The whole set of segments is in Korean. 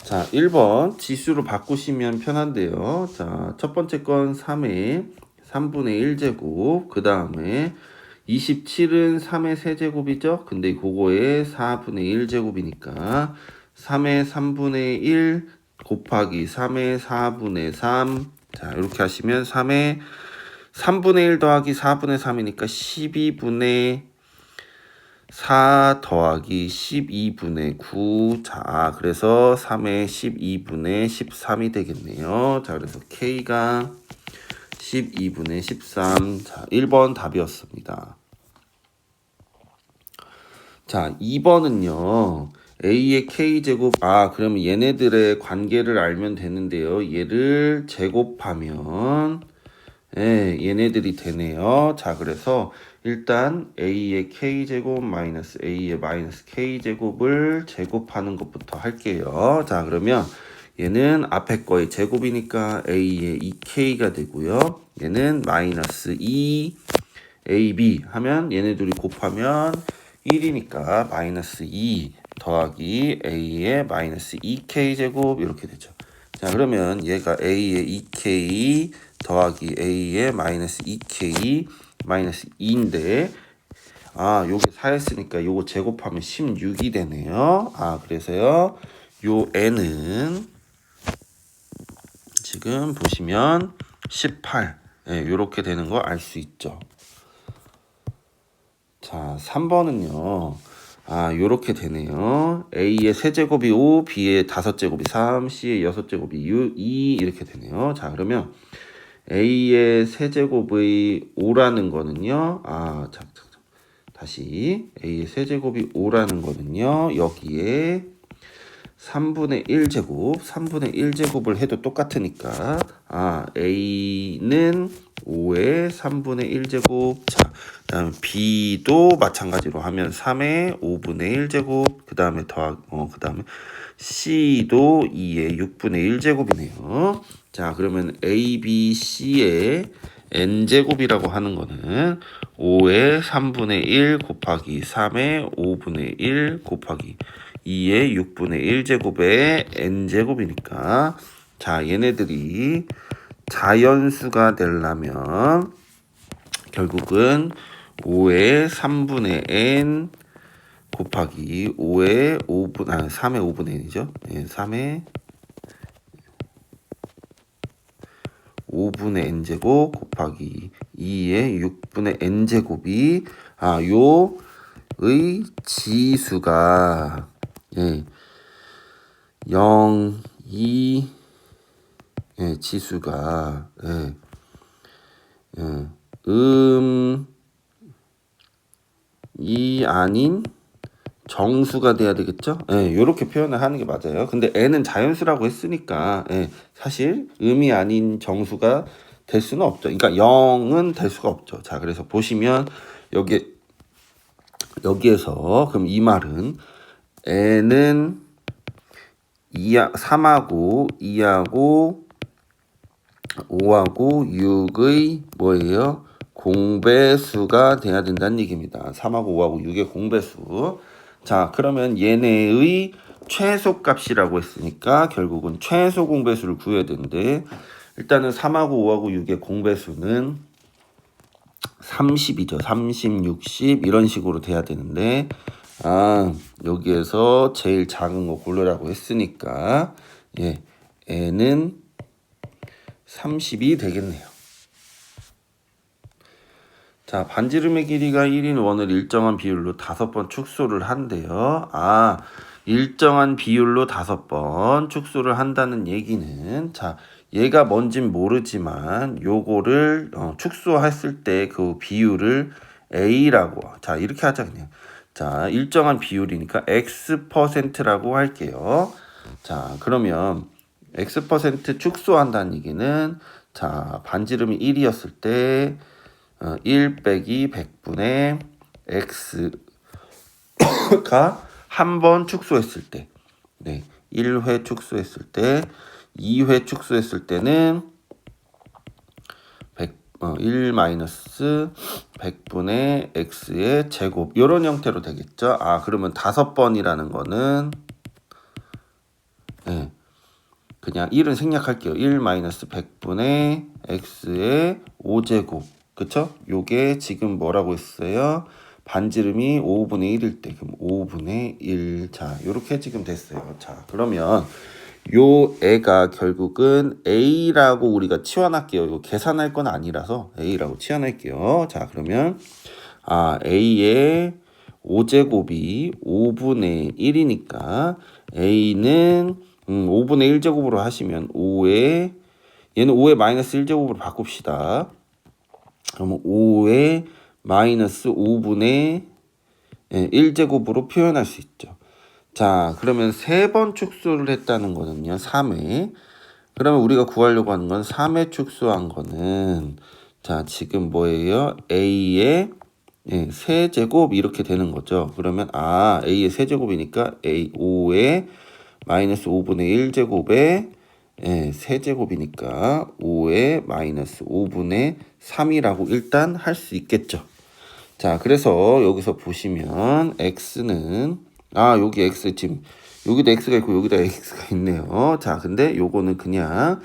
자, 1번 지수로 바꾸시면 편한데요. 자, 첫 번째 건 3의 3분의 1제곱, 그 다음에 27은 3의 세제곱이죠. 근데 그거에 4분의 1제곱이니까 3의 3분의 1 곱하기 3의 4분의 3. 자, 이렇게 하시면 3의 3분의 1 더하기 4분의 3이니까 12분의 4 더하기 12분의 9. 자, 그래서 3의 12분의 13이 되겠네요. 자, 그래서 K가 12분의 13. 자, 1번 답이었습니다. 자, 2번은요. A의 K제곱, 그러면 얘네들의 관계를 알면 되는데요. 얘를 제곱하면, 얘네들이 되네요. 자, 그래서 일단 A의 K제곱 마이너스 A의 마이너스 K제곱을 제곱하는 것부터 할게요. 자, 그러면 얘는 앞에 거의 제곱이니까 A의 2K가 되고요. 얘는 마이너스 2 AB 하면 얘네들이 곱하면 1이니까 마이너스 2 더하기 A의 마이너스 2K 제곱 이렇게 되죠. 자, 그러면 얘가 A의 2K 더하기 A의 마이너스 2K 마이너스 2인데 요게 4였으니까 요거 제곱하면 16이 되네요. 그래서요 요 N은 지금 보시면 18 요렇게 되는 거 알 수 있죠. 자, 3번은요. 요렇게 되네요. A의 세제곱이 5, B의 5제곱이 3, C의 6제곱이 2 이렇게 되네요. 자, 그러면 A의 세제곱의 5라는 거는요. 다시 A의 세제곱이 5라는 거는요. 여기에 3분의 1제곱, 3분의 1제곱을 해도 똑같으니까 A는 5의 3분의 1제곱. 자, 그 다음에 B도 마찬가지로 하면 3의 5분의 1제곱. 그 다음에 그 다음에 C도 2의 6분의 1제곱이네요. 자, 그러면 A, B, C의 n제곱이라고 하는 거는 5의 3분의 1 곱하기 3의 5분의 1 곱하기 2의 6분의 1제곱의 n제곱이니까 자, 얘네들이 자연수가 되려면 결국은 5의 3분의 n 곱하기 5의 3의 5분의 n이죠. 3의 5분의 n제곱 곱하기 2의 6분의 n제곱이 요의 지수가 0, 2 지수가 이 아닌 정수가 돼야 되겠죠? 요렇게 표현을 하는 게 맞아요. 근데 n은 자연수라고 했으니까 사실 음이 아닌 정수가 될 수는 없죠. 그러니까 0은 될 수가 없죠. 자, 그래서 보시면 여기에서 그럼 이 말은 n은 3하고 2하고 5하고 6의 뭐예요? 공배수가 돼야 된다는 얘기입니다. 3하고 5하고 6의 공배수. 자, 그러면 얘네의 최소값이라고 했으니까 결국은 최소 공배수를 구해야 되는데 일단은 3하고 5하고 6의 공배수는 30이죠. 30, 60 이런 식으로 돼야 되는데 여기에서 제일 작은 거 고르라고 했으니까 n은 30이 되겠네요. 자, 반지름의 길이가 1인 원을 일정한 비율로 5번 축소를 한대요. 일정한 비율로 5번 축소를 한다는 얘기는 자, 얘가 뭔진 모르지만 요거를 축소했을 때 그 비율을 A라고 자, 이렇게 하자 그냥. 자, 일정한 비율이니까 X%라고 할게요. 자, 그러면 X% 축소한다는 얘기는 자, 반지름이 1이었을 때 1 빼기 100분의 x가 한 번 축소했을 때 1회 축소했을 때 2회 축소했을 때는 1 마이너스 100분의 x의 제곱 이런 형태로 되겠죠. 그러면 5번이라는 거는 예. 그냥 1은 생략할게요. 1 마이너스 100분의 x의 5제곱. 그쵸? 요게 지금 뭐라고 했어요? 반지름이 5분의 1일 때. 그럼 5분의 1. 자, 요렇게 지금 됐어요. 자, 그러면 요 애가 결국은 a라고 우리가 치환할게요. 요 계산할 건 아니라서 a라고 치환할게요. 자, 그러면 a의 5제곱이 5분의 1이니까 a는 5분의 1제곱으로 하시면 5에 얘는 5의 마이너스 1제곱으로 바꿉시다. 그러면 5의 마이너스 5분의 1제곱으로 표현할 수 있죠. 자, 그러면 3번 축소를 했다는 거는요. 3회. 그러면 우리가 구하려고 하는 건 3회 축소한 거는 자, 지금 뭐예요? a의 세제곱 이렇게 되는 거죠. 그러면 a의 세제곱이니까 a 5의 마이너스 5분의 1제곱에 세제곱이니까 5의 마이너스 5분의 3이라고 일단 할 수 있겠죠. 자, 그래서 여기서 보시면 x는 여기 x 지금 여기도 x가 있고 여기다 x가 있네요. 자, 근데 요거는 그냥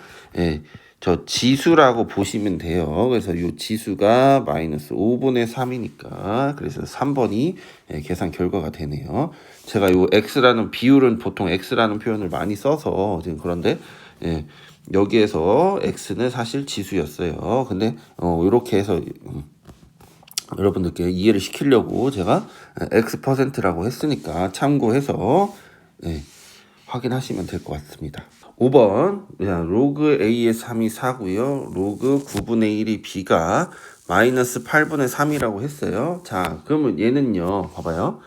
저 지수라고 보시면 돼요. 그래서 요 지수가 마이너스 5분의 3이니까 그래서 3번이 계산 결과가 되네요. 제가 요 x라는 비율은 보통 x라는 표현을 많이 써서 지금 그런데 여기에서 x는 사실 지수였어요. 근데 이렇게 해서 여러분들께 이해를 시키려고 제가 x%라고 했으니까 참고해서 확인하시면 될 것 같습니다. 5번 로그 a의 3이 4고요. 로그 9분의 1이 b가 마이너스 8분의 3이라고 했어요. 자, 그러면 얘는요. 봐봐요.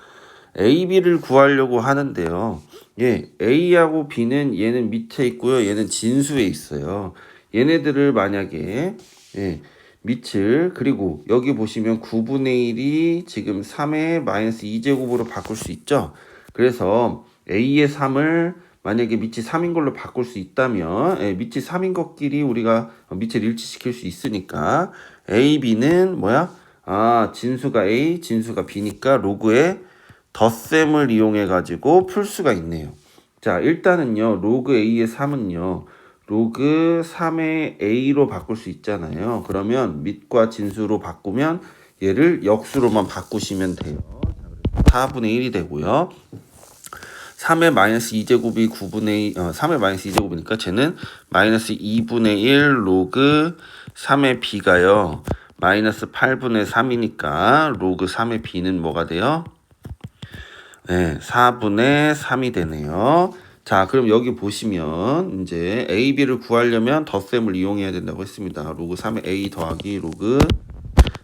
a, b를 구하려고 하는데요. a하고 b는 얘는 밑에 있고요. 얘는 진수에 있어요. 얘네들을 만약에 밑을 그리고 여기 보시면 9분의 1이 지금 3의 마이너스 2제곱으로 바꿀 수 있죠. 그래서 a의 3을 만약에 밑이 3인 걸로 바꿀 수 있다면 밑이 3인 것끼리 우리가 밑을 일치시킬 수 있으니까 a, b는 뭐야? 진수가 a, 진수가 b니까 로그의 덧셈을 이용해 가지고 풀 수가 있네요. 자, 일단은요. 로그 a의 3은요. 로그 3의 a로 바꿀 수 있잖아요. 그러면 밑과 진수로 바꾸면 얘를 역수로만 바꾸시면 돼요. 4분의 1이 되고요. 3의 마이너스 2제곱이 3의 마이너스 2제곱이니까 쟤는 마이너스 2분의 1 로그 3의 b가요. 마이너스 8분의 3이니까 로그 3의 b는 뭐가 돼요? 4분의 3이 되네요. 자, 그럼 여기 보시면 이제 a, b를 구하려면 덧셈을 이용해야 된다고 했습니다. 로그 3의 a 더하기 로그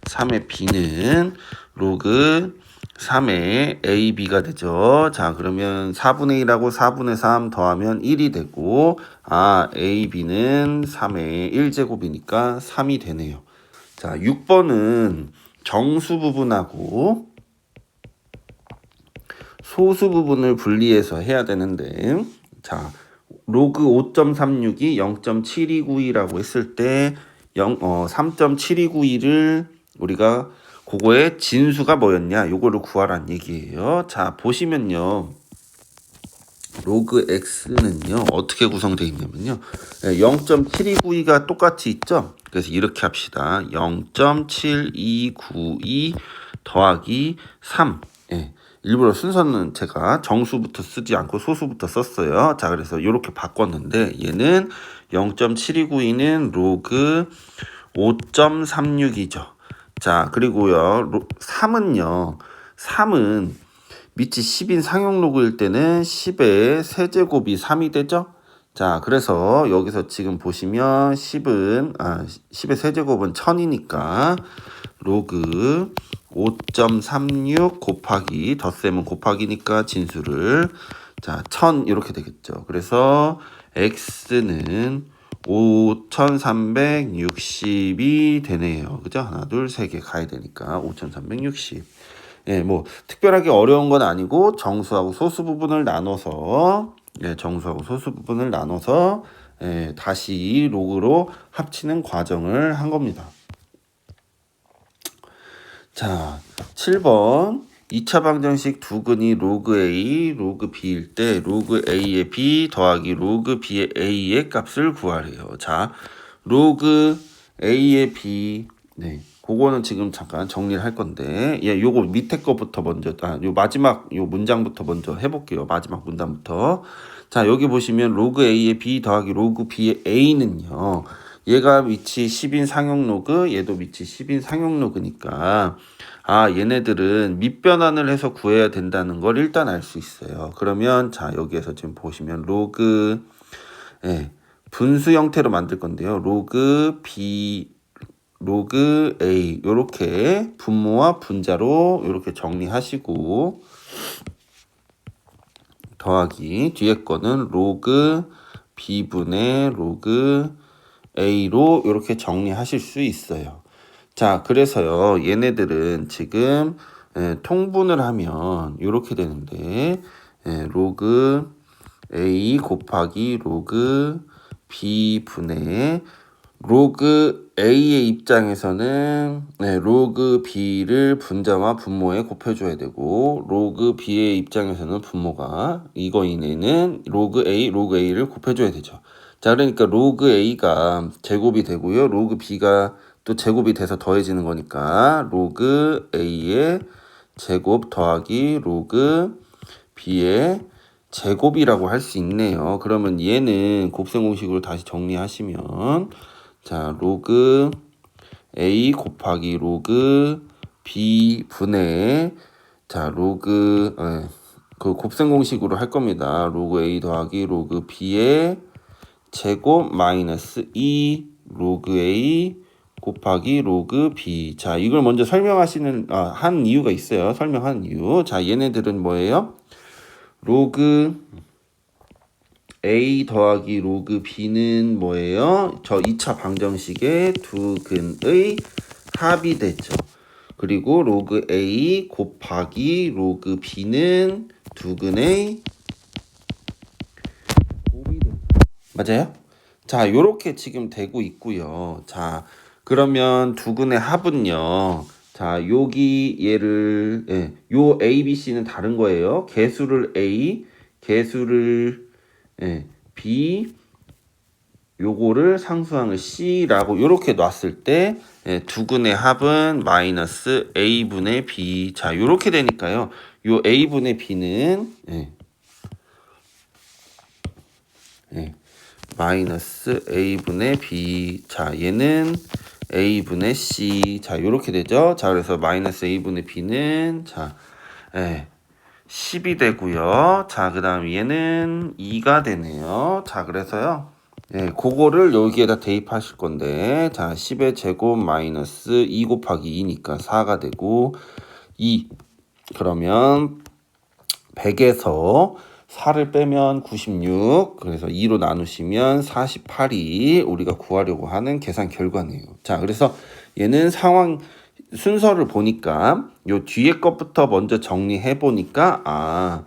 3의 b는 로그 3의 ab가 되죠. 자, 그러면 4분의 1하고 4분의 3 더하면 1이 되고 ab는 3의 1제곱이니까 3이 되네요. 자, 6번은 정수 부분하고 소수 부분을 분리해서 해야 되는데 자, 로그 5.362 0.7292라고 했을 때 3.7292를 우리가 그거의 진수가 뭐였냐 요거를 구하라는 얘기예요. 자, 보시면요. 로그 x는요. 어떻게 구성되어 있냐면요. 0.7292가 똑같이 있죠. 그래서 이렇게 합시다. 0.7292 더하기 3. 일부러 순서는 제가 정수부터 쓰지 않고 소수부터 썼어요. 자, 그래서 이렇게 바꿨는데 얘는 0.7292는 로그 5.36이죠. 자, 그리고요. 3은 밑이 10인 상용 로그일 때는 10의 세제곱이 3이 되죠. 자, 그래서 여기서 지금 보시면 10의 세제곱은 1000이니까 로그 5.36 곱하기 덧셈은 곱하기니까 진수를 1000 이렇게 되겠죠. 그래서 x는 5360이 되네요. 그죠? 하나, 둘, 세 개 가야 되니까 5360. 뭐 특별하게 어려운 건 아니고 정수하고 소수 부분을 나눠서 다시 로그로 합치는 과정을 한 겁니다. 자, 7번 2차 방정식 두근이 로그 A, 로그 B일 때 로그 A의 B 더하기 로그 B의 A의 값을 구하래요. 자, 로그 A의 B, 네, 그거는 지금 잠깐 정리를 할 건데, 예, 요거 밑에 거부터 먼저, 요 마지막 요 문장부터 먼저 해볼게요. 마지막 문단부터. 자, 여기 보시면 로그 A의 B 더하기 로그 B의 A는요, 얘가 위치 10인 상용 로그, 얘도 위치 10인 상용 로그니까, 아, 얘네들은 밑변환을 해서 구해야 된다는 걸 일단 알 수 있어요. 그러면, 자, 여기에서 지금 보시면 로그, 예, 분수 형태로 만들 건데요. 로그 B, 로그 A, 요렇게 분모와 분자로 요렇게 정리하시고, 더하기, 뒤에 거는 로그 B분의 로그 A로 이렇게 정리하실 수 있어요. 자, 그래서요, 얘네들은 지금 통분을 하면 이렇게 되는데, 로그 A 곱하기 로그 B 분의 로그 A의 입장에서는 로그 B를 분자와 분모에 곱해줘야 되고, 로그 B의 입장에서는 분모가 이거인에는 로그 A를 곱해줘야 되죠. 자, 그러니까 로그 A가 제곱이 되고요. 로그 B가 또 제곱이 돼서 더해지는 거니까 로그 A의 제곱 더하기 로그 B의 제곱이라고 할 수 있네요. 그러면 얘는 곱셈 공식으로 다시 정리하시면, 자, 로그 A 곱하기 로그 B 분의, 자, 그 곱셈 공식으로 할 겁니다. 로그 A 더하기 로그 B의 제곱 마이너스 2 로그 A 곱하기 로그 B. 자, 이걸 먼저 한 이유가 있어요. 설명한 이유. 자, 얘네들은 뭐예요? 로그 A 더하기 로그 B는 뭐예요? 저 2차 방정식의 두 근의 합이 되죠. 그리고 로그 A 곱하기 로그 B는 두 근의 곱이 되죠. 맞아요? 자, 요렇게 지금 되고 있고요. 자, 그러면 두 근의 합은요. 자, 여기 얘를, 요 A, B, C는 다른 거예요. 개수를 A, 개수를 B, 요거를 상수항을 C라고 요렇게 놨을 때 두 근의 합은 마이너스 A분의 B. 자, 요렇게 되니까요. 요 A분의 B는 마이너스 A분의 B. 자, 얘는 A분의 C. 자, 요렇게 되죠. 자, 그래서 마이너스 A분의 B는 자, 10이 되고요. 자, 그 다음 얘는 2가 되네요. 자, 그래서요. 그거를 여기에다 대입하실 건데, 자, 10의 제곱 마이너스 2 곱하기 2니까 4가 되고, 2. 그러면 100에서 4를 빼면 96, 그래서 2로 나누시면 48이 우리가 구하려고 하는 계산 결과네요. 자, 그래서 얘는 순서를 보니까 요 뒤에 것부터 먼저 정리해 보니까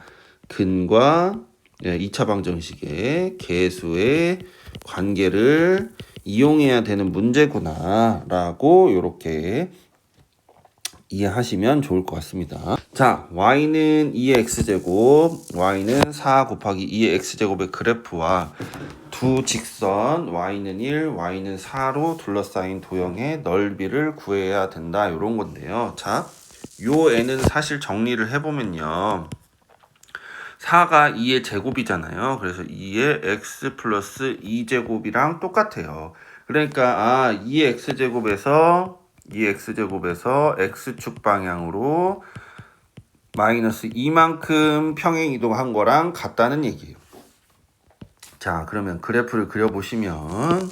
근과 2차 방정식의 개수의 관계를 이용해야 되는 문제구나 라고 이렇게 이해하시면 좋을 것 같습니다. 자, y는 2의 x제곱, y는 4 곱하기 2의 x제곱의 그래프와 두 직선 y는 1, y는 4로 둘러싸인 도형의 넓이를 구해야 된다, 이런 건데요. 자, 요 애는 사실 정리를 해보면요. 4가 2의 제곱이잖아요. 그래서 2의 x 플러스 2제곱이랑 똑같아요. 그러니까 2의 x제곱에서 x축 방향으로 마이너스 2만큼 평행 이동한 거랑 같다는 얘기예요. 자, 그러면 그래프를 그려보시면,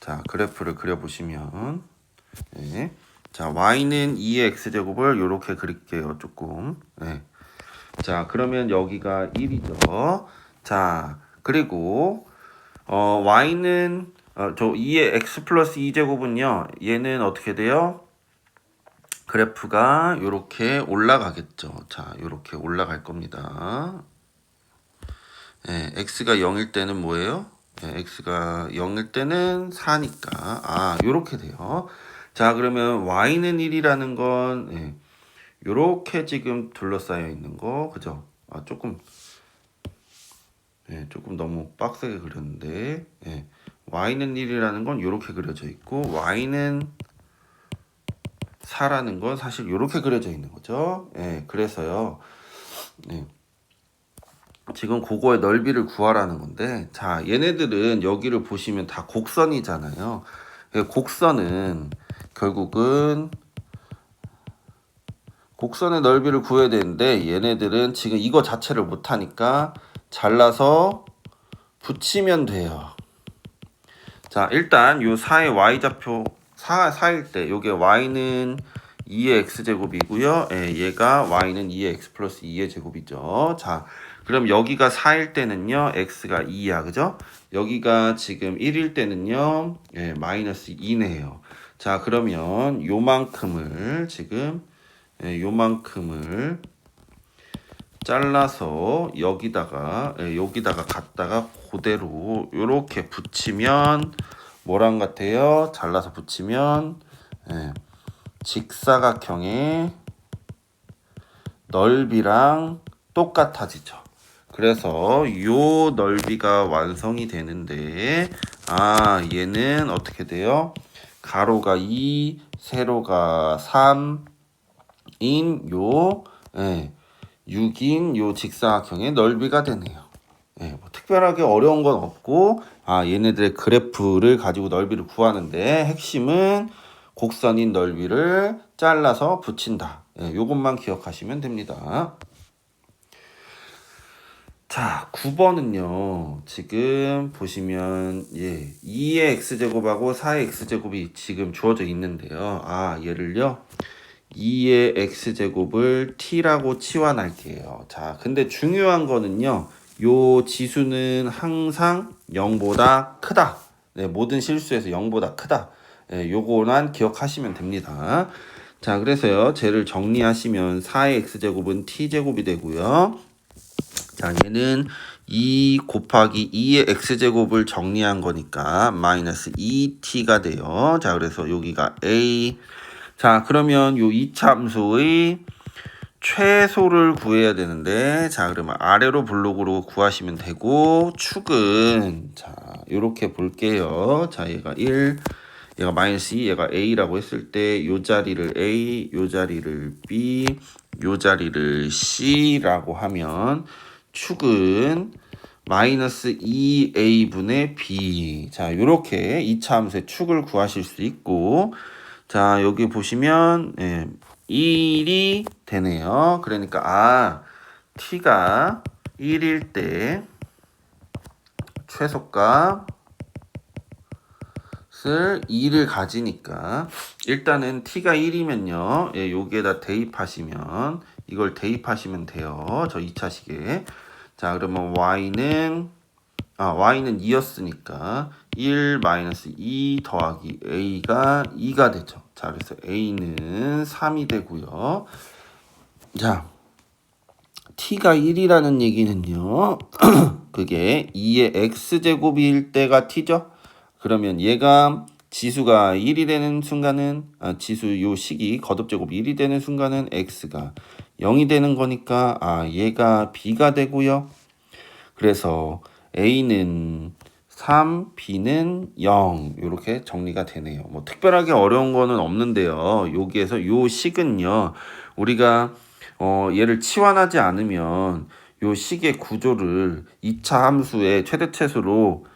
자, 그래프를 그려보시면, 네. 자, y는 2의 x제곱을 이렇게 그릴게요, 조금. 네. 자, 그러면 여기가 1이죠. 자, 그리고 y는 저 2의 x 플러스 2제곱은요. 얘는 어떻게 돼요? 그래프가 이렇게 올라가겠죠. 자, 이렇게 올라갈 겁니다. x가 0일 때는 뭐예요? x가 0일 때는 4니까 이렇게 돼요. 자, 그러면 y는 1이라는 건 예, 요렇게 지금 둘러싸여 있는 거 그죠? 아, 조금 조금 너무 빡세게 그렸는데 y는 1이라는 건 요렇게 그려져 있고 y는 4라는 건 사실 요렇게 그려져 있는 거죠. 그래서요. 지금 그거의 넓이를 구하라는 건데 자, 얘네들은 여기를 보시면 다 곡선이잖아요. 곡선은 결국은 곡선의 넓이를 구해야 되는데 얘네들은 지금 이거 자체를 못하니까 잘라서 붙이면 돼요. 자, 일단 요 4의 y좌표 4일 때 요게 y는 2의 x제곱이고요. 얘가 y는 2의 x 플러스 2의 제곱이죠. 자, 그럼 여기가 4일 때는요. x가 2야. 그죠? 여기가 지금 1일 때는요. 마이너스 2네요. 자, 그러면 요만큼을 지금 요만큼을 잘라서 여기다가 갖다가 그대로 요렇게 붙이면 뭐랑 같아요? 잘라서 붙이면 직사각형의 넓이랑 똑같아지죠. 그래서 요 넓이가 완성이 되는데 얘는 어떻게 돼요? 가로가 2, 세로가 3인 요 6인 요 직사각형의 넓이가 되네요. 뭐 특별하게 어려운 건 없고 얘네들의 그래프를 가지고 넓이를 구하는데 핵심은 곡선인 넓이를 잘라서 붙인다. 요것만 기억하시면 됩니다. 자, 9번은요. 지금 보시면 2의 x제곱하고 4의 x제곱이 지금 주어져 있는데요. 얘를요. 2의 x제곱을 t라고 치환할게요. 자, 근데 중요한 거는요. 요 지수는 항상 0보다 크다. 모든 실수에서 0보다 크다. 요거만 기억하시면 됩니다. 자, 그래서요. 쟤를 정리하시면 4의 x제곱은 t제곱이 되고요. 자, 얘는 2 곱하기 2의 x제곱을 정리한 거니까 마이너스 2t가 돼요. 자, 그래서 여기가 a. 자, 그러면 요 이차함수의 최소를 구해야 되는데 자, 그러면 아래로 블록으로 구하시면 되고 축은 자, 요렇게 볼게요. 자, 얘가 1, 얘가 마이너스 2, 얘가 a라고 했을 때 요 자리를 a, 요 자리를 b, 요 자리를 c라고 하면 축은 마이너스 2a분의 b. 자, 요렇게 2차 함수의 축을 구하실 수 있고 자, 여기 보시면 1이 되네요. 그러니까 t가 1일 때 최소값을 2를 가지니까 일단은 t가 1이면요. 여기에다 대입하시면 이걸 대입하시면 돼요. 저 2차식에. 자, 그러면 y는 2였으니까 1 마이너스 2 더하기 a가 2가 되죠. 자, 그래서 a는 3이 되고요. 자, t가 1이라는 얘기는요. 그게 2의 x제곱일 때가 t죠. 그러면 얘가 지수가 1이 되는 순간은 지수 요 식이 거듭제곱 1이 되는 순간은 x가 0이 되는 거니까 얘가 b가 되고요. 그래서 a는 3, b는 0 이렇게 정리가 되네요. 뭐 특별하게 어려운 거는 없는데요. 여기에서 요 식은요. 우리가 얘를 치환하지 않으면 요 식의 구조를 2차 함수의 최대체수로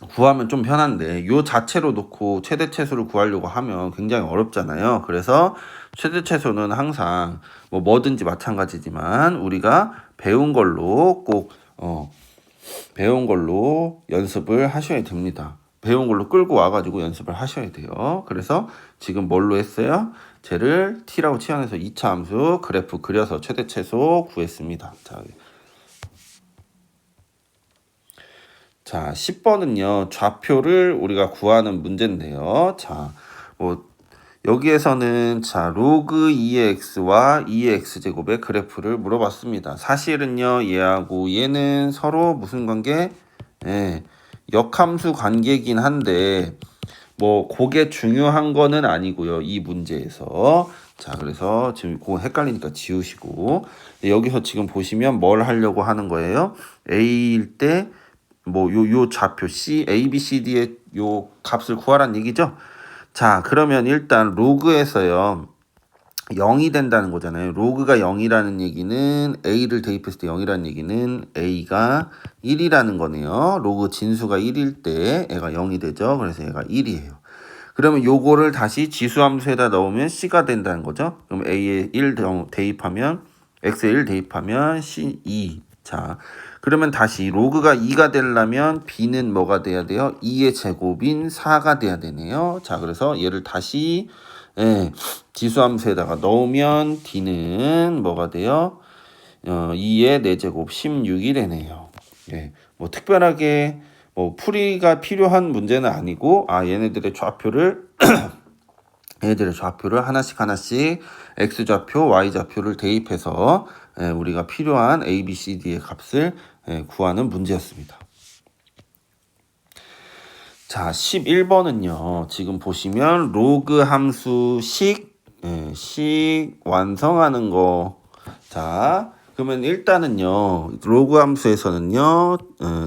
구하면 좀 편한데 요 자체로 놓고 최대체수를 구하려고 하면 굉장히 어렵잖아요. 그래서 최대체수는 항상 뭐든지 마찬가지지만 우리가 배운 걸로 꼭 배운 걸로 연습을 하셔야 됩니다. 배운 걸로 끌고 와가지고 연습을 하셔야 돼요. 그래서 지금 뭘로 했어요? 쟤를 t라고 치환해서 2차 함수 그래프 그려서 최대체수 구했습니다. 자, 10번은요. 좌표를 우리가 구하는 문제인데요. 자, 여기에서는 로그 2의 x와 2의 x제곱의 그래프를 물어봤습니다. 사실은요. 얘하고 얘는 서로 무슨 관계? 역함수 관계이긴 한데 뭐 그게 중요한 거는 아니고요. 이 문제에서. 자, 그래서 지금 그거 헷갈리니까 지우시고 여기서 지금 보시면 뭘 하려고 하는 거예요? A일 때 뭐 요 좌표 C, A, B, C, D의 요 값을 구하란 얘기죠. 자, 그러면 일단 로그에서요. 0이 된다는 거잖아요. 로그가 0이라는 얘기는 A를 대입했을 때 0이라는 얘기는 A가 1이라는 거네요. 로그 진수가 1일 때 얘가 0이 되죠. 그래서 얘가 1이에요. 그러면 요거를 다시 지수함수에다 넣으면 C가 된다는 거죠. 그럼 A에 1 대입하면 X에 1 대입하면 C 2. 자, 그러면 다시 로그가 2가 되려면 B는 뭐가 돼야 돼요? 2의 제곱인 4가 돼야 되네요. 자, 그래서 얘를 다시 지수함수에다가 넣으면 D는 뭐가 돼요? 2의 4제곱 16이 되네요. 뭐 특별하게 뭐 풀이가 필요한 문제는 아니고 얘네들의 좌표를 하나씩 x좌표, y좌표를 대입해서 우리가 필요한 a, b, c, d의 값을 구하는 문제였습니다. 자, 11번은요. 지금 보시면 로그 함수식 완성하는 거. 자, 그러면 일단은요. 로그 함수에서는요.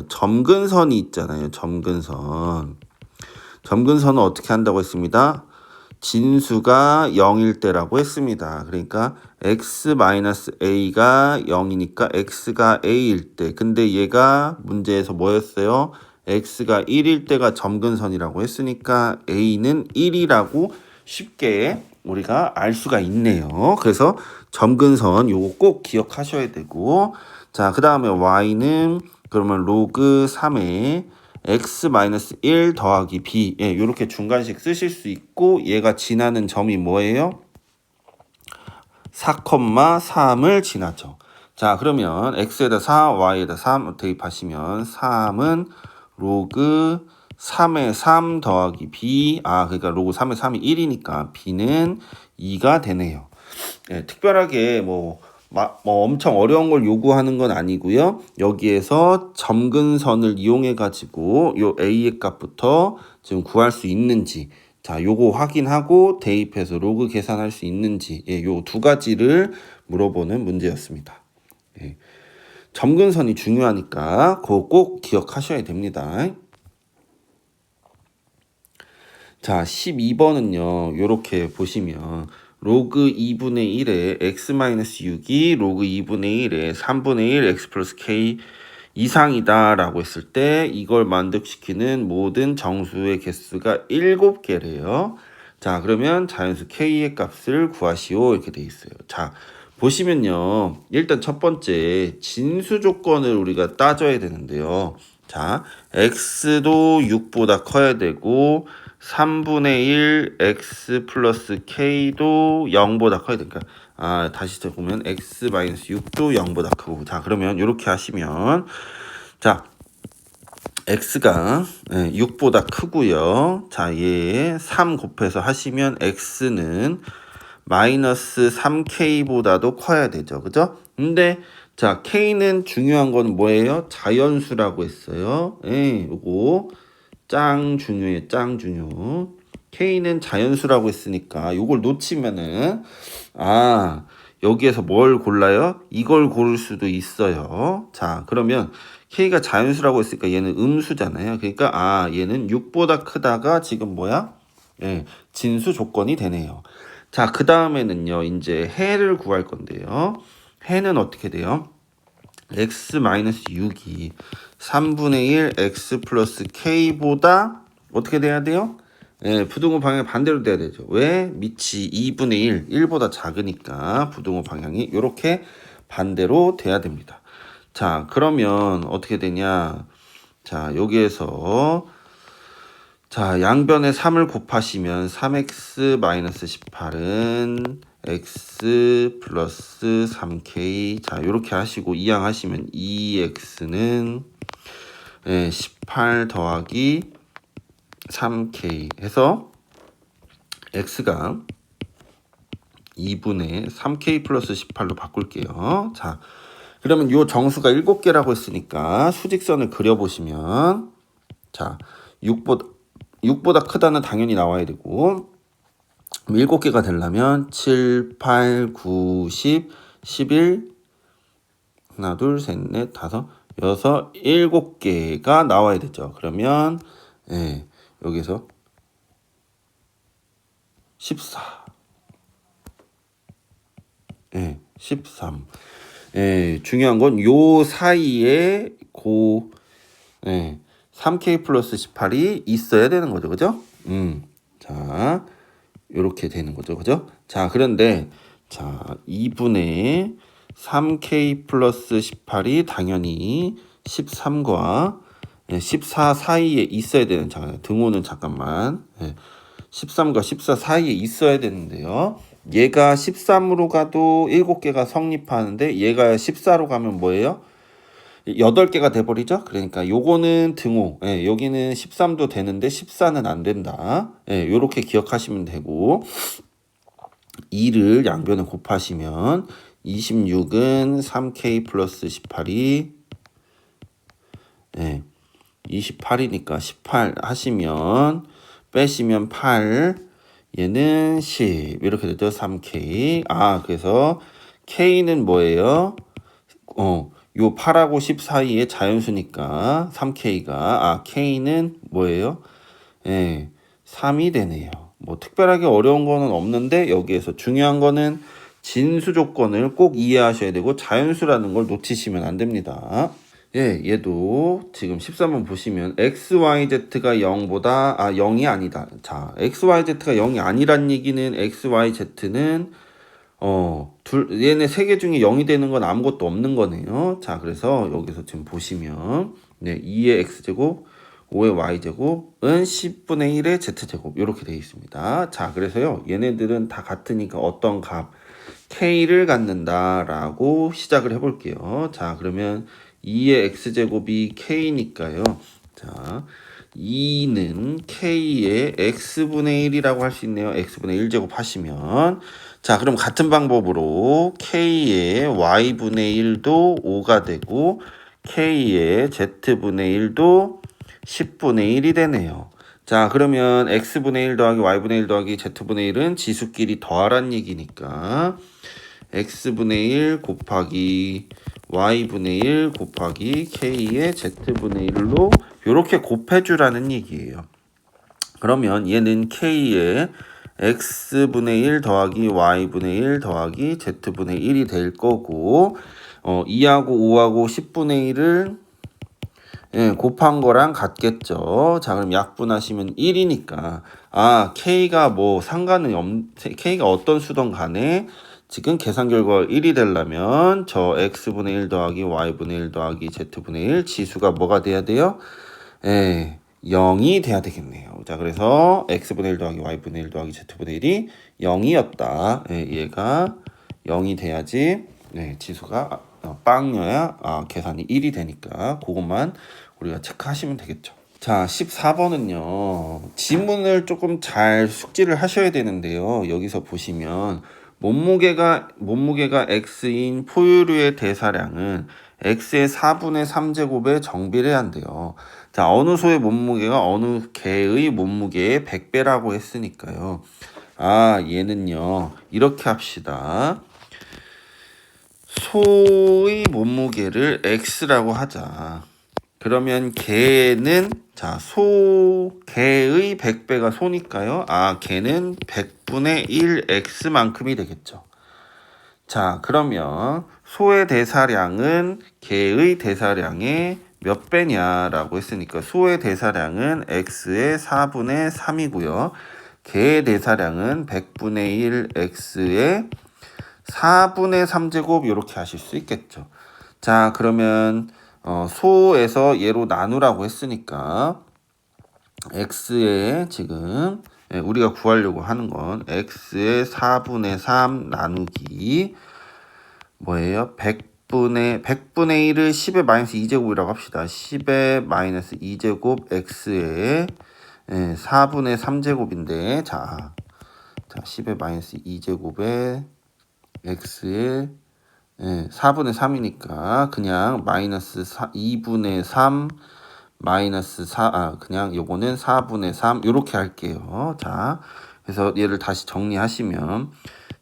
점근선이 있잖아요. 점근선은 어떻게 한다고 했습니다? 진수가 0일 때라고 했습니다. 그러니까 x-a가 0이니까 x가 a일 때. 근데 얘가 문제에서 뭐였어요? x가 1일 때가 점근선이라고 했으니까 a는 1이라고 쉽게 우리가 알 수가 있네요. 그래서 점근선 요거 꼭 기억하셔야 되고, 자, 그 다음에 y는 그러면 로그 3에 x-1 더하기 b, 이렇게 중간식 쓰실 수 있고, 얘가 지나는 점이 뭐예요? 4,3을 지나죠. 자, 그러면 x에다 4, y에다 3 대입하시면 3은 로그 3의 3 더하기 b, 그러니까 로그 3의 3이 1이니까 b는 2가 되네요. 특별하게 뭐 엄청 어려운 걸 요구하는 건 아니고요. 여기에서 점근선을 이용해 가지고 요 a의 값부터 지금 구할 수 있는지, 자, 요거 확인하고 대입해서 로그 계산할 수 있는지, 요 두 가지를 물어보는 문제였습니다. 점근선이 중요하니까 그거 꼭 기억하셔야 됩니다. 자, 12번은요. 요렇게 보시면 로그 2분의 1에 x-6이 로그 2분의 1에 3분의 1 x 플러스 k 이상이다 라고 했을 때 이걸 만족시키는 모든 정수의 개수가 7개래요. 자, 그러면 자연수 k의 값을 구하시오 이렇게 돼 있어요. 자, 보시면요. 일단 첫 번째 진수 조건을 우리가 따져야 되는데요. 자, x도 6보다 커야 되고 3분의 1 x 플러스 k도 0보다 커야 되니까 다시 보면 x-6도 0보다 크고, 자, 그러면 이렇게 하시면, 자, x가 6보다 크고요. 자, 얘 3 곱해서 하시면 x는 마이너스 3k보다도 커야 되죠. 그죠? 근데 자, k는 중요한 건 뭐예요? 자연수라고 했어요. 요거 짱 중요해요. 짱 중요. k는 자연수라고 했으니까 요걸 놓치면은 여기에서 뭘 골라요? 이걸 고를 수도 있어요. 자, 그러면 k가 자연수라고 했으니까 얘는 음수잖아요. 그러니까 얘는 6보다 크다가 지금 뭐야? 진수 조건이 되네요. 자, 그 다음에는요, 이제 해를 구할 건데요. 해는 어떻게 돼요? x-6이 3분의 1 x 플러스 k보다 어떻게 돼야 돼요? 부등호 방향이 반대로 돼야 되죠. 왜? 밑이 2분의 1, 1보다 작으니까 부등호 방향이 이렇게 반대로 돼야 됩니다. 자, 그러면 어떻게 되냐? 자, 여기에서 자, 양변에 3을 곱하시면 3x-18은 x 플러스 3k. 자, 요렇게 하시고 이항하시면 2x는 18 더하기 3k 해서 x가 2분의 3k 플러스 18로 바꿀게요. 자, 그러면 요 정수가 7개라고 했으니까 수직선을 그려보시면, 자, 6보다 크다는 당연히 나와야 되고 7개가 되려면 7, 8, 9, 10, 11 하나, 둘, 셋, 넷, 다섯, 여섯, 7개가 나와야 되죠. 그러면 여기서 14 13 중요한 건 요 사이에 3K 플러스 18이 있어야 되는 거죠. 그죠? 자, 요렇게 되는 거죠. 그죠? 자, 그런데, 자, 2분의 3K 플러스 18이 당연히 13과 14 사이에 있어야 되는, 잠깐, 등호는 잠깐만. 13과 14 사이에 있어야 되는데요. 얘가 13으로 가도 7개가 성립하는데 얘가 14로 가면 뭐예요? 8개가 돼버리죠. 그러니까 요거는 등호, 여기는 13도 되는데 14는 안 된다. 요렇게 기억하시면 되고 2를 양변에 곱하시면 26은 3K 플러스 18이 28이니까 18 하시면 빼시면 8 얘는 10 이렇게 되죠. 3K. 그래서 K는 뭐예요? 요 8하고 10 사이에 자연수니까 3K가 K는 뭐예요? 3이 되네요. 뭐 특별하게 어려운 거는 없는데 여기에서 중요한 거는 진수 조건을 꼭 이해하셔야 되고 자연수라는 걸 놓치시면 안 됩니다. 얘도 지금 13번 보시면 XYZ가 0보다 0이 아니다. 자, XYZ가 0이 아니란 얘기는 XYZ는 얘네 3개 중에 0이 되는 건 아무것도 없는 거네요. 자, 그래서 여기서 지금 보시면 2의 x제곱 5의 y제곱은 10분의 1의 z제곱 이렇게 되어 있습니다. 자, 그래서요. 얘네들은 다 같으니까 어떤 값 k를 갖는다라고 시작을 해볼게요. 자, 그러면 2의 x제곱이 k니까요. 자, 2는 k의 x분의 1이라고 할 수 있네요. x분의 1제곱 하시면 자, 그럼 같은 방법으로 k의 y분의 1도 5가 되고 k의 z분의 1도 10분의 1이 되네요. 자, 그러면 x분의 1 더하기 y분의 1 더하기 z분의 1은 지수끼리 더하란 얘기니까 x분의 1 곱하기 y분의 1 곱하기 k의 z분의 1로 이렇게 곱해주라는 얘기예요. 그러면 얘는 k의 x분의 1 더하기 y분의 1 더하기 z분의 1이 될 거고 2하고 5하고 10분의 1을 곱한 거랑 같겠죠. 자, 그럼 약분하시면 1이니까 k가 뭐 상관은 k가 어떤 수든 간에 지금 계산 결과가 1이 되려면 저 x분의 1 더하기 y분의 1 더하기 z분의 1 지수가 뭐가 돼야 돼요? 0이 돼야 되겠네요. 자, 그래서 x분의 1 더하기 y분의 1 더하기 z분의 1이 0이었다. 얘가 0이 돼야지 지수가 빵여야 계산이 1이 되니까 그것만 우리가 체크하시면 되겠죠. 자, 14번은요. 지문을 조금 잘 숙지를 하셔야 되는데요. 여기서 보시면 몸무게가 x인 포유류의 대사량은 x의 4분의 3제곱에 정비를 한대요. 자, 어느 소의 몸무게가 어느 개의 몸무게의 100배라고 했으니까요. 얘는요. 이렇게 합시다. 소의 몸무게를 x라고 하자. 그러면 개는 개의 100배가 소니까요. 개는 100분의 1x만큼이 되겠죠. 자, 그러면 소의 대사량은 개의 대사량의 몇 배냐라고 했으니까 소의 대사량은 x의 4분의 3이고요. 개의 대사량은 100분의 1x의 4분의 3제곱 이렇게 하실 수 있겠죠. 자, 그러면 소에서 얘로 나누라고 했으니까 x의 지금 우리가 구하려고 하는 건 x의 4분의 3 나누기 뭐예요? 100분의 1을 10의 마이너스 2제곱이라고 합시다. 10의 마이너스 2제곱 x의 4분의 3제곱인데 자 10의 마이너스 2제곱에 x의 4분의 3이니까 그냥 마이너스 2분의 3 마이너스 4, 그냥 요거는 4분의 3 요렇게 할게요. 자, 그래서 얘를 다시 정리하시면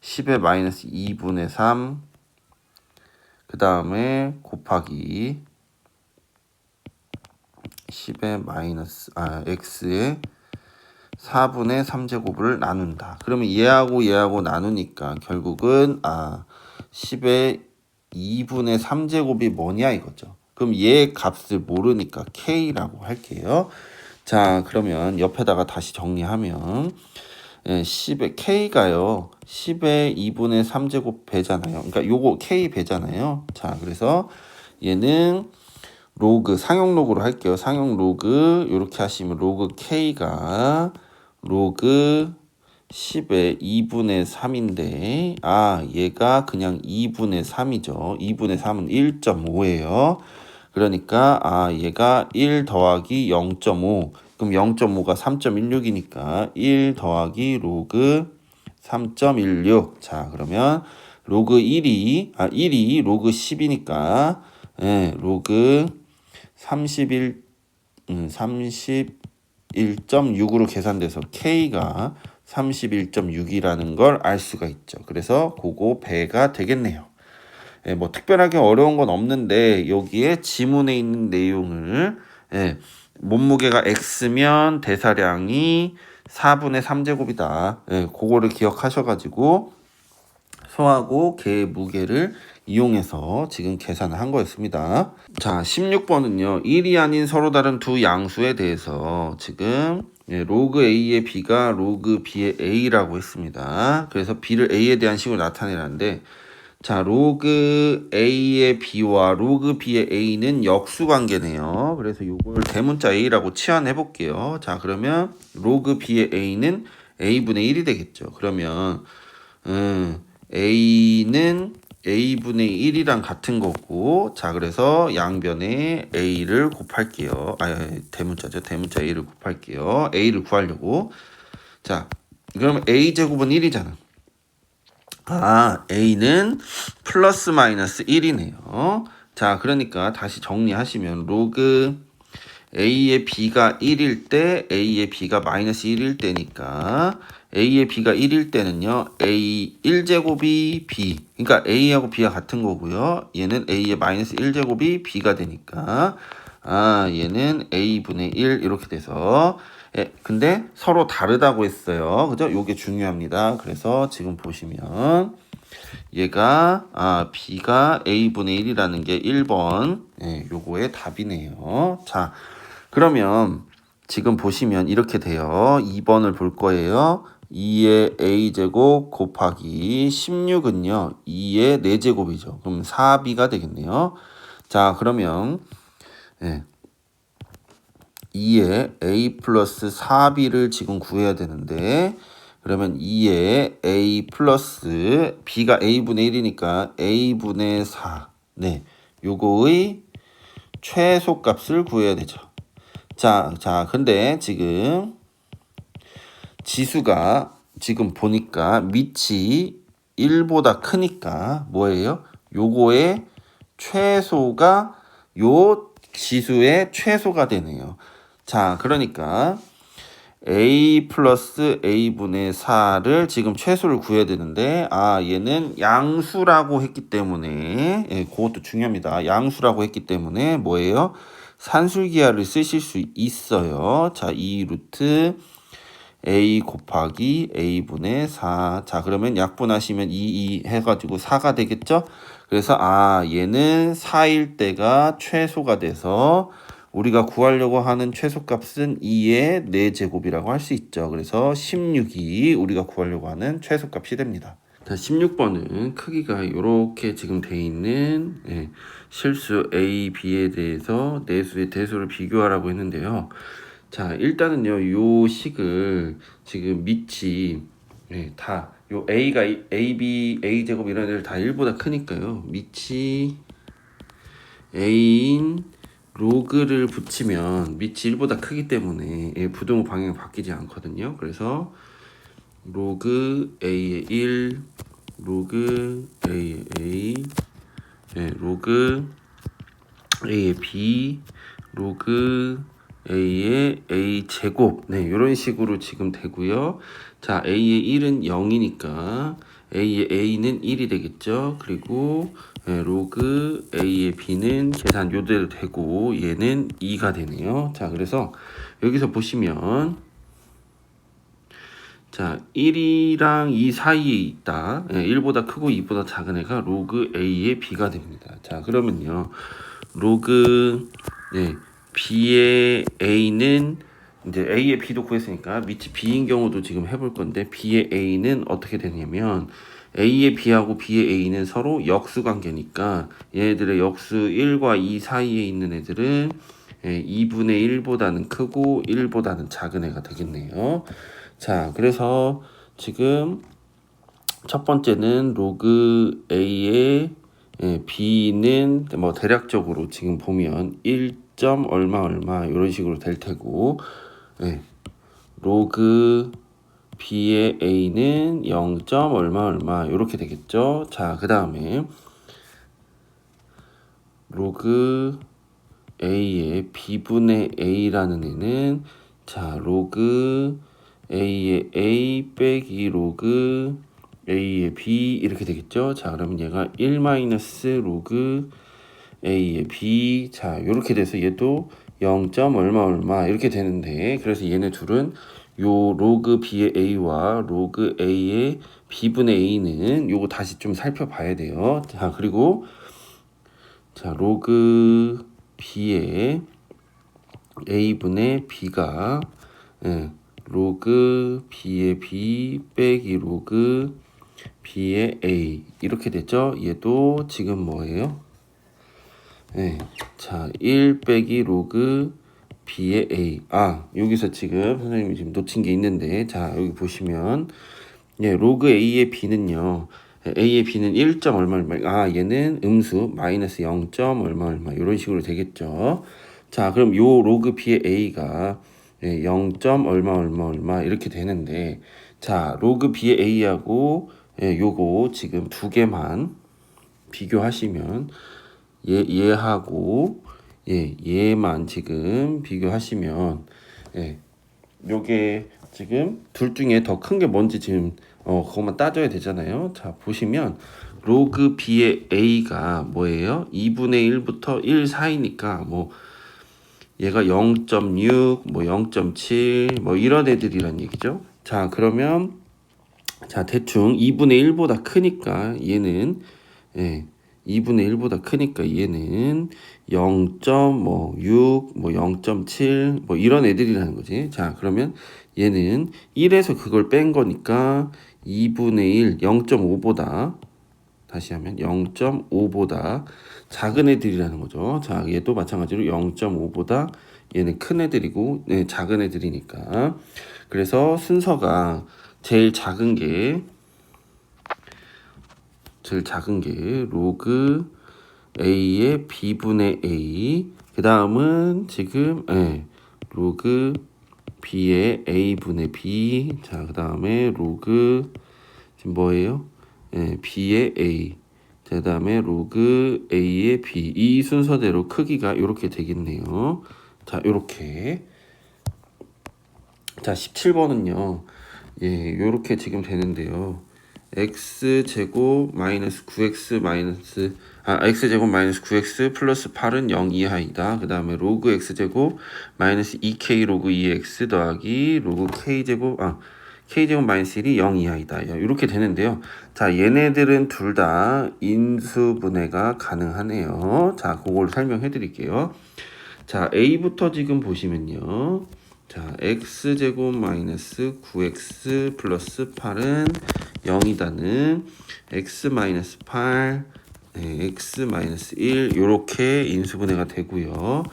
10의 마이너스 2분의 3 그 다음에 곱하기 10의 마이너스 x의 4분의 3제곱을 나눈다. 그러면 얘하고 나누니까 결국은 10의 2분의 3제곱이 뭐냐 이거죠. 그럼 얘 값을 모르니까 k라고 할게요. 자, 그러면 옆에다가 다시 정리하면 10의 k가요. 10의 2분의 3제곱 배잖아요. 그러니까 요거 k 배잖아요. 자, 그래서 얘는 로그 상용 로그로 할게요. 상용 로그 이렇게 하시면 로그 k가 로그 10의 2분의 3인데 얘가 그냥 2분의 3이죠. 2분의 3은 1.5예요. 그러니까 얘가 1 더하기 0.5 그럼 0.5가 3.16이니까 1 더하기 로그 3.16 자 그러면 로그 1이 로그 10이니까 로그 31.6으로 계산돼서 K가 31.6이라는 걸 알 수가 있죠. 그래서 그거 배가 되겠네요. 뭐 특별하게 어려운 건 없는데 여기에 지문에 있는 내용을 몸무게가 X면 대사량이 4분의 3제곱이다. 그거를 기억하셔가지고 소하고 개의 무게를 이용해서 지금 계산을 한 거였습니다. 자, 16번은요. 1이 아닌 서로 다른 두 양수에 대해서 지금 로그 A의 B가 로그 B의 A라고 했습니다. 그래서 B를 A에 대한 식으로 나타내라는데 자, 로그 A의 B와 로그 B의 A는 역수관계네요. 그래서 이걸 대문자 A라고 치환해 볼게요. 자, 그러면 로그 B의 A는 A분의 1이 되겠죠. 그러면 A는 A분의 1이랑 같은 거고 자 그래서 양변에 A를 곱할게요. 대문자죠. 대문자 A를 곱할게요. A를 구하려고 자 그러면 A제곱은 1이잖아. A는 플러스 마이너스 1이네요. 자 그러니까 다시 정리하시면 로그 A의 B가 1일 때 A의 B가 마이너스 1일 때니까 A의 B가 1일 때는요 A 1제곱이 B 그러니까 A하고 B가 같은 거고요 얘는 A의 마이너스 1제곱이 B가 되니까 얘는 A분의 1 이렇게 돼서 근데 서로 다르다고 했어요 그죠? 요게 중요합니다 그래서 지금 보시면 얘가 B가 A분의 1이라는 게 1번 요거의 답이네요 자 그러면 지금 보시면 이렇게 돼요. 2번을 볼 거예요. 2의 a제곱 곱하기 16은요. 2의 4제곱이죠. 그럼 4b가 되겠네요. 자 그러면 2의 a 플러스 4b를 지금 구해야 되는데 그러면 2의 a 플러스 b가 a분의 1이니까 a분의 4 요거의 최소값을 구해야 되죠. 자, 근데 지금 지수가 지금 보니까 밑이 1보다 크니까 뭐예요? 요거의 최소가 요 지수의 최소가 되네요. 자, 그러니까 a 플러스 a분의 4를 지금 최소를 구해야 되는데 얘는 양수라고 했기 때문에 그것도 중요합니다. 양수라고 했기 때문에 뭐예요? 산술기하를 쓰실 수 있어요. 자, 2 루트 a 곱하기 a분의 4. 자, 그러면 약분하시면 2 해가지고 4가 되겠죠? 그래서 얘는 4일 때가 최소가 돼서 우리가 구하려고 하는 최소값은 2의 4제곱이라고 할 수 있죠. 그래서 16이 우리가 구하려고 하는 최소값이 됩니다. 자, 16번은 크기가 이렇게 지금 돼 있는 실수 A, B에 대해서 내수의 대수를 비교하라고 했는데요. 자, 일단은요, 요 식을 지금 밑이 다 요 A가 A, B, A 제곱 이런 애들 다 1보다 크니까요. 밑이 A인 로그를 붙이면 밑이 1보다 크기 때문에 부등호 방향이 바뀌지 않거든요. 그래서 로그 A의 1 로그 A의 A 로그 A의 B 로그 a의 a 제곱 네 이런 식으로 지금 되고요. 자 a의 1은 0이니까 a의 a는 1이 되겠죠. 그리고 로그 a의 b는 계산 요대로 되고 얘는 2가 되네요. 자 그래서 여기서 보시면 자 1이랑 2 사이에 있다. 1보다 크고 2보다 작은 애가 로그 a의 b가 됩니다. 자 그러면요. 로그 b의 a는 이제 a의 b도 구했으니까 밑이 b인 경우도 지금 해볼 건데 b의 a는 어떻게 되냐면 a의 b하고 b의 a는 서로 역수 관계니까 얘네들의 역수 1과 2 사이에 있는 애들은 2분의 1보다는 크고 1보다는 작은 애가 되겠네요. 자 그래서 지금 첫 번째는 로그 a의 b는 뭐 대략적으로 지금 보면 1점 얼마 얼마 이런 식으로 될 테고 로그 b의 a는 0점 얼마 얼마 이렇게 되겠죠. 자 그 다음에 로그 a의 b분의 a라는 애는 자 로그 a의 a 빼기 로그 a의 b 이렇게 되겠죠. 자 그러면 얘가 1 마이너스 로그 a의 b 자 이렇게 돼서 얘도 0. 얼마 얼마 이렇게 되는데 그래서 얘네 둘은 요 로그 b의 a와 로그 a의 b분의 a는 요거 다시 좀 살펴봐야 돼요. 자 그리고 자 로그 b의 a분의 b가 로그 b의 b 빼기 로그 b의 a 이렇게 됐죠. 얘도 지금 뭐예요? 자 1 빼기 로그 b의 a 여기서 지금 선생님이 지금 놓친 게 있는데 자 여기 보시면 로그 a의 b는요 a의 b는 1. 얼마 얼마 얘는 음수 마이너스 0. 얼마 얼마 이런 식으로 되겠죠. 자 그럼 요 로그 b의 a가 0. 얼마 얼마 얼마 이렇게 되는데 자 로그 b의 a하고 요거 지금 두 개만 비교하시면 얘하고 얘만 지금 비교하시면 요게 지금 둘 중에 더 큰 게 뭔지 지금 그것만 따져야 되잖아요. 자 보시면 로그 b의 a가 뭐예요? 2분의 1부터 1 사이니까 뭐 얘가 0.6 뭐 0.7 뭐 이런 애들이란 얘기죠. 자 그러면 자 대충 2분의 1보다 크니까 얘는 2분의 1보다 크니까 얘는 0.6 뭐 0.7 뭐 이런 애들이라는 거지. 자 그러면 얘는 1에서 그걸 뺀 거니까 2분의 1 0.5보다 다시 하면 0.5보다 작은 애들이라는 거죠. 자 얘도 마찬가지로 0.5보다 얘는 큰 애들이고 작은 애들이니까 그래서 순서가 제일 작은 게 로그 a의 b분의 a 그 다음은 지금 로그 b의 a분의 b 자 그 다음에 로그 지금 뭐예요? b의 a 그 다음에 로그 a의 b 이 순서대로 크기가 이렇게 되겠네요. 자 이렇게 자 17번은요 요렇게 지금 되는데요. x제곱 마이너스 9x 마이너스 x제곱 마이너스 9x 플러스 8은 0 이하이다. 그 다음에 로그 x제곱 마이너스 2k 로그 2x 더하기 로그 k제곱 k제곱 마이너스 1이 0 이하이다. 이렇게 되는데요. 자 얘네들은 둘 다 인수분해가 가능하네요. 자 그걸 설명해 드릴게요. 자 a부터 지금 보시면요. 자 x제곱 마이너스 9x 플러스 8은 0이다는 x 마이너스 8 x 마이너스 1 요렇게 인수분해가 되고요.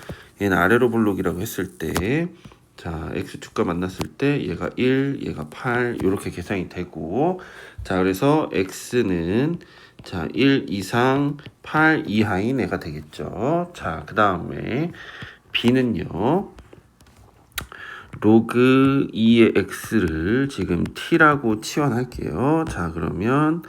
얘는 아래로 볼록이라고 했을 때 자 x축과 만났을 때 얘가 1 얘가 8 요렇게 계산이 되고 자 그래서 x는 자 1 이상 8 이하인 애가 되겠죠. 자 그 다음에 b는요. 로그 2의 x를 지금 t라고 치환할게요. 자 그러면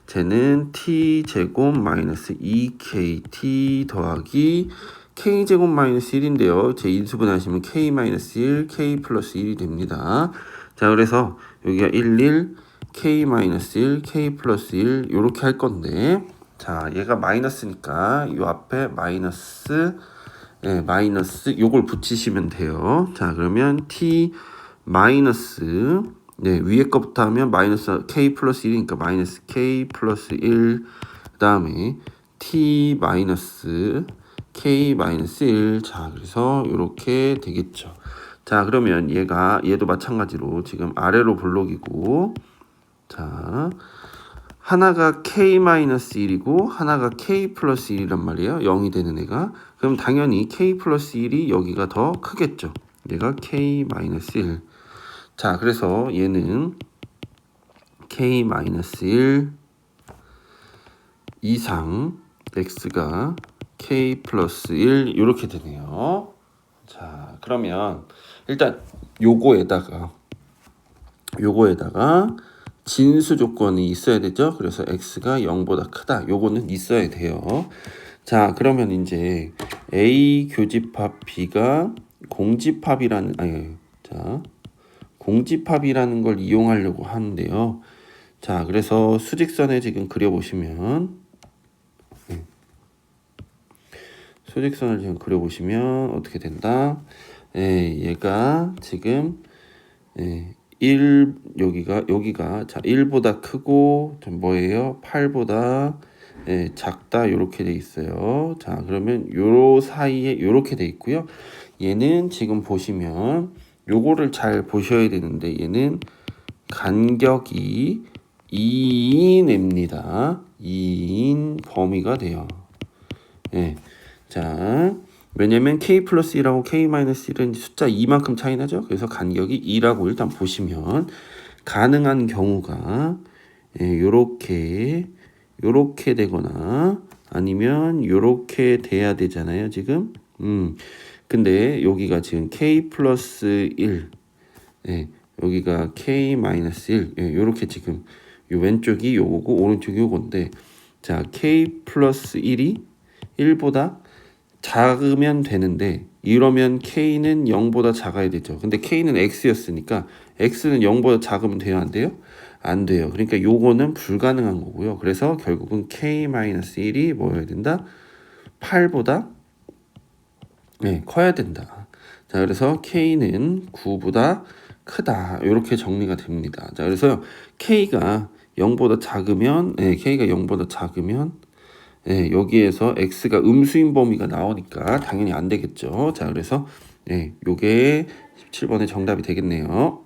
쟤는 t제곱 마이너스 2kt 더하기 k제곱 마이너스 1인데요. 제 인수분해하시면 k 마이너스 1, k 플러스 1이 됩니다. 자, 그래서 여기가 1, 1, k 마이너스 1, k 플러스 1 이렇게 할 건데, 자, 얘가 마이너스니까 이 앞에 마이너스, 마이너스 요걸 붙이시면 돼요. 자, 그러면 t 마이너스, 위에 거부터 하면 마이너스 k 플러스 1이니까 마이너스 k 플러스 1, 그 다음에 t 마이너스 k 마이너스 1. 자, 그래서 이렇게 되겠죠. 자, 그러면 얘도 마찬가지로 지금 아래로 블록이고, 자, 하나가 k 마이너스 1이고 하나가 k 플러스 1이란 말이에요. 0이 되는 애가. 그럼 당연히 k 플러스 1이 여기가 더 크겠죠. 얘가 k 마이너스 1. 자, 그래서 얘는 k 마이너스 1 이상 x가 k 플러스 1 이렇게 되네요. 자, 그러면 일단 요거에다가 진수 조건이 있어야 되죠. 그래서 x가 0보다 크다. 요거는 있어야 돼요. 자, 그러면 이제 a 교집합 b가 공집합이라는 공집합이라는 걸 이용하려고 하는데요. 자, 그래서 수직선에 지금 그려보시면, 수직선을 지금 그려보시면 어떻게 된다? 얘가 지금 여기가 자 1보다 크고 뭐예요? 8보다 작다 이렇게 돼 있어요. 자, 그러면 요 사이에 이렇게 돼 있고요. 얘는 지금 보시면 요거를 잘 보셔야 되는데 얘는 간격이 2인입니다. 2인 범위가 돼요. 자, 왜냐면 k 플러스 1하고 k 마이너스 1은 숫자 2만큼 차이 나죠. 그래서 간격이 2라고 일단 보시면 가능한 경우가 요렇게 되거나 아니면 요렇게 돼야 되잖아요, 지금. 근데 여기가 지금 k 플러스 1, 여기가 k 마이너스 1, 요렇게 지금 요 왼쪽이 요거고 오른쪽이 요건데, 자, k 플러스 1이 1보다 작으면 되는데 이러면 k는 0보다 작아야 되죠. 근데 k는 x였으니까 x는 0보다 작으면 돼요, 안 돼요? 안 돼요. 그러니까 요거는 불가능한 거고요. 그래서 결국은 k-1이 뭐여야 된다? 8보다 커야 된다. 자, 그래서 k는 9보다 크다. 이렇게 정리가 됩니다. 자, 그래서 k가 0보다 작으면 여기에서 x가 음수인 범위가 나오니까 당연히 안 되겠죠. 자, 그래서 요게 17번의 정답이 되겠네요.